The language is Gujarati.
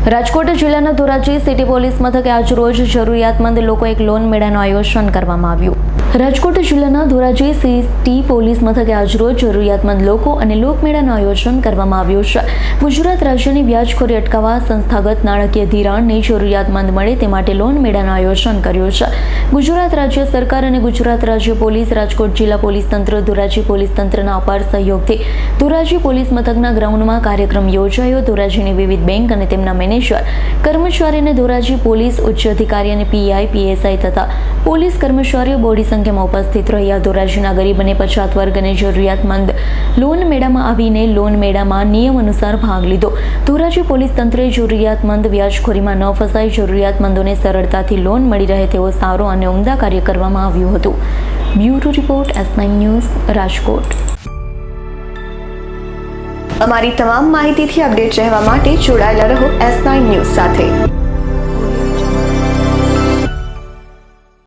રાજકોટ જિલ્લાના ધોરાજી સિટી પોલીસ મથકે આજરોજ જરૂરિયાતમંદ લોકો એક લોન મેળાનું આયોજન કરવામાં આવ્યું. રાજકોટ જિલ્લાના ધોરાજી સિટી પોલીસ મથકે આજરોજ જરૂરિયાતમંદ લોકો અને લોકમેળાનું આયોજન કરવામાં આવ્યું છે. ગુજરાત રાજ્યની વ્યાજખોરી અટકાવવા સંસ્થાગત નાણાકીય ધિરાણની જરૂરિયાતમંદ મળે તે માટે લોન મેળાનું આયોજન કર્યું છે. ગુજરાત રાજ્ય સરકાર અને ગુજરાત રાજ્ય પોલીસ, રાજકોટ જિલ્લા પોલીસ તંત્ર, ધોરાજી પોલીસ તંત્રના અપાર સહયોગથી ધોરાજી પોલીસ મથકના ગ્રાઉન્ડમાં કાર્યક્રમ યોજાયો. ધોરાજીની વિવિધ બેંક અને તેમના મેનેજર, કર્મચારીને ધોરાજી પોલીસ ઉચ્ચ અધિકારી અને પીઆઈ, પીએસઆઈ તથા પોલીસ કર્મચારીઓ બોડી સંખ્યામાં ઉપસ્થિત રહ્યા. ધોરાજીના ગરીબ અને પછાત વર્ગ અને જરૂરિયાતમંદ લોન મેળામાં આવીને લોન મેળામાં નિયમ અનુસાર ભાગ લીધો. ધોરાજી પોલીસ તંત્રે જરૂરિયાતમંદ વ્યાજખોરીમાં ન ફસાય, જરૂરિયાતમંદોને સરળતાથી લોન મળી રહે તેવો સારો અને ઉમદા કાર્ય કરવામાં આવ્યું હતું. Bureau report, S9 news, Rajkot. અમારી તમામ માહિતીથી અપડેટ રહેવા માટે જોડાયેલા રહો S9 ન્યૂઝ સાથે.